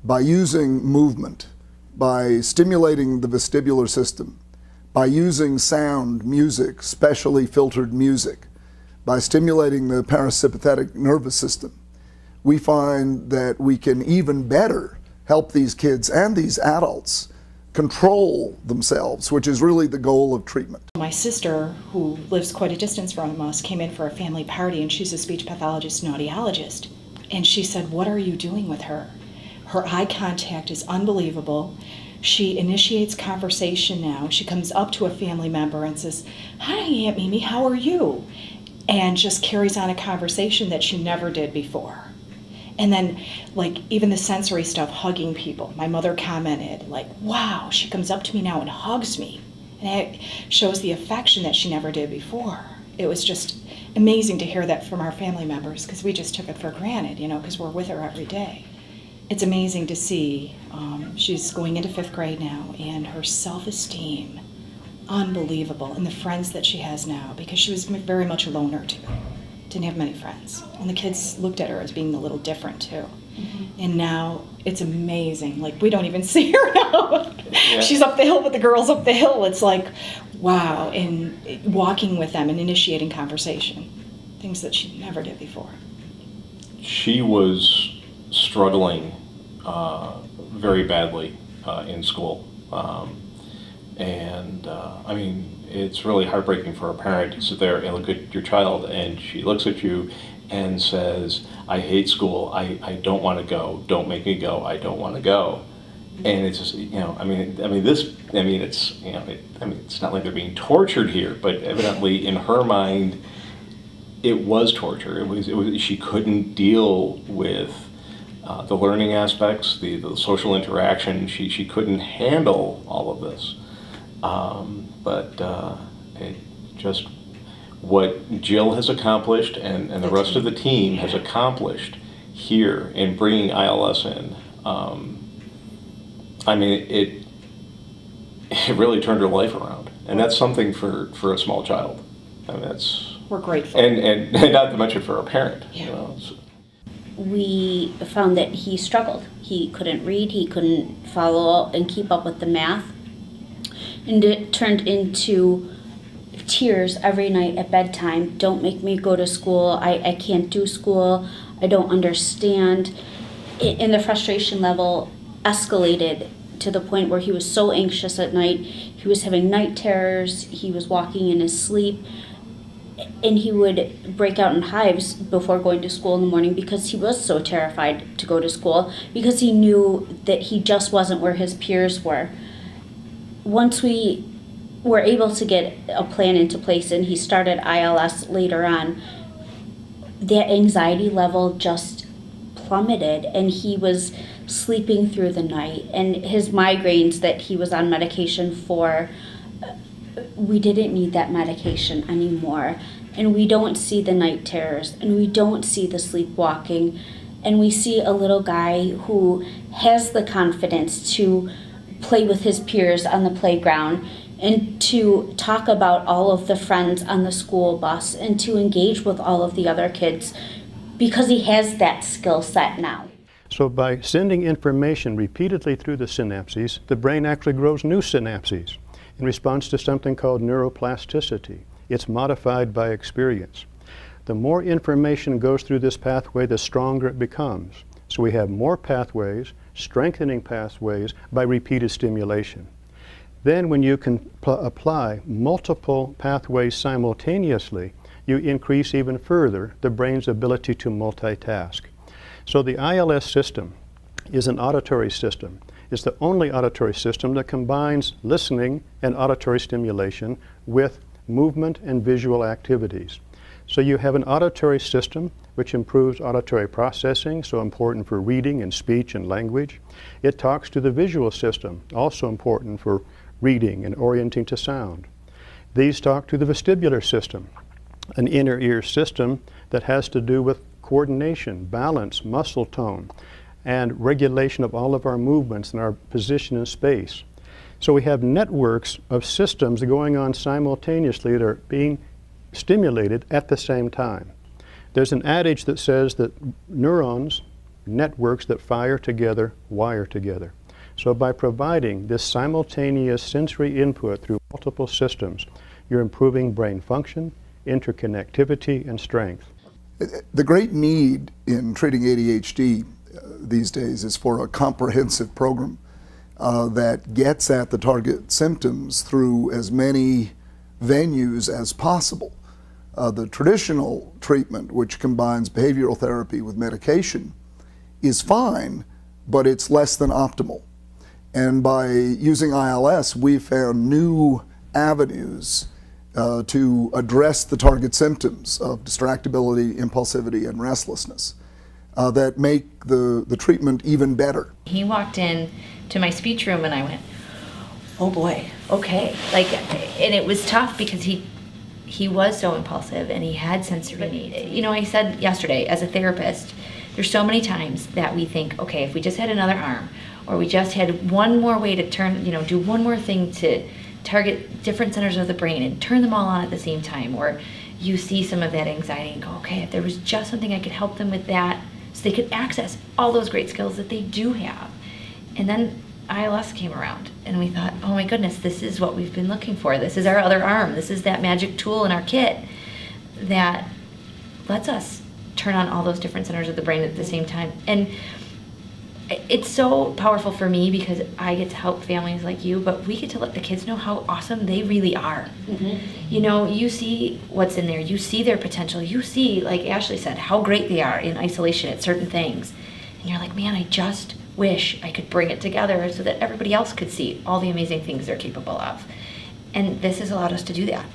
by using movement, by stimulating the vestibular system, by using sound, music, specially filtered music, by stimulating the parasympathetic nervous system, we find that we can even better help these kids and these adults control themselves, which is really the goal of treatment. My sister, who lives quite a distance from us, came in for a family party, and she's a speech pathologist and audiologist. And she said, "What are you doing with her? Her eye contact is unbelievable. She initiates conversation now. She comes up to a family member and says, 'Hi, Aunt Mimi, how are you?' And just carries on a conversation that she never did before." And then, like, even the sensory stuff, hugging people. My mother commented, like, "Wow, she comes up to me now and hugs me." And it shows the affection that she never did before. It was just amazing to hear that from our family members, because we just took it for granted, because we're with her every day. It's amazing to see. She's going into 5th grade now, and her self-esteem, unbelievable. And the friends that she has now, because she was very much a loner too. Didn't have many friends. And the kids looked at her as being a little different too. Mm-hmm. And now it's amazing. Like, we don't even see her now. Yeah. She's up the hill with the girls up the hill. It's like, wow. And walking with them and initiating conversation. Things that she never did before. She was struggling very badly in school. I mean, it's really heartbreaking for a parent to sit there and look at your child, and she looks at you and says, "I hate school. I don't want to go. Don't make me go. I don't want to go." And it's just, it's not like they're being tortured here, but evidently in her mind, it was torture. It was. She couldn't deal with the learning aspects, the social interaction. She couldn't handle all of this. It just what Jill has accomplished and the rest of the team has accomplished here in bringing ILS in. It really turned her life around, and that's something for a small child. We're grateful, and not to mention for a parent. Yeah. We found that he struggled. He couldn't read, he couldn't follow and keep up with the math. And it turned into tears every night at bedtime. "Don't make me go to school. I can't do school. I don't understand." And the frustration level escalated to the point where he was so anxious at night. He was having night terrors. He was walking in his sleep. And he would break out in hives before going to school in the morning because he was so terrified to go to school, because he knew that he just wasn't where his peers were. Once we were able to get a plan into place and he started ILS later on, that anxiety level just plummeted, and he was sleeping through the night. And his migraines that he was on medication for, we didn't need that medication anymore. And we don't see the night terrors, and we don't see the sleepwalking, and we see a little guy who has the confidence to play with his peers on the playground, and to talk about all of the friends on the school bus, and to engage with all of the other kids, because he has that skill set now. So by sending information repeatedly through the synapses, the brain actually grows new synapses in response to something called neuroplasticity. It's modified by experience. The more information goes through this pathway, the stronger it becomes. So we have more pathways, strengthening pathways by repeated stimulation. Then when you can apply multiple pathways simultaneously, you increase even further the brain's ability to multitask. So the ILS system is an auditory system. It's the only auditory system that combines listening and auditory stimulation with movement and visual activities. So you have an auditory system which improves auditory processing, so important for reading and speech and language. It talks to the visual system, also important for reading and orienting to sound. These talk to the vestibular system, an inner ear system that has to do with coordination, balance, muscle tone, and regulation of all of our movements and our position in space. So we have networks of systems going on simultaneously that are being stimulated at the same time. There's an adage that says that neurons networks that fire together, wire together. So by providing this simultaneous sensory input through multiple systems, you're improving brain function, interconnectivity, and strength. The great need in treating ADHD these days is for a comprehensive program that gets at the target symptoms through as many venues as possible. The traditional treatment, which combines behavioral therapy with medication, is fine, but it's less than optimal. And by using iLs, we found new avenues to address the target symptoms of distractibility, impulsivity, and restlessness that make the treatment even better. He walked in to my speech room and I went, oh boy, okay. And it was tough because he was so impulsive and he had sensory needs. You know, I said yesterday, as a therapist, there's so many times that we think, okay, if we just had another arm, or we just had one more way to turn, do one more thing to target different centers of the brain and turn them all on at the same time, or you see some of that anxiety and go, okay, if there was just something I could help them with that so they could access all those great skills that they do have. And then iLs came around and we thought, oh my goodness, this is what we've been looking for. This is our other arm. This is that magic tool in our kit that lets us turn on all those different centers of the brain at the same time. And it's so powerful for me because I get to help families like you, but we get to let the kids know how awesome they really are. Mm-hmm. You see what's in there. You see their potential. You see, like Ashley said, how great they are in isolation at certain things. And you're like, man, I just wish I could bring it together so that everybody else could see all the amazing things they're capable of. And this has allowed us to do that.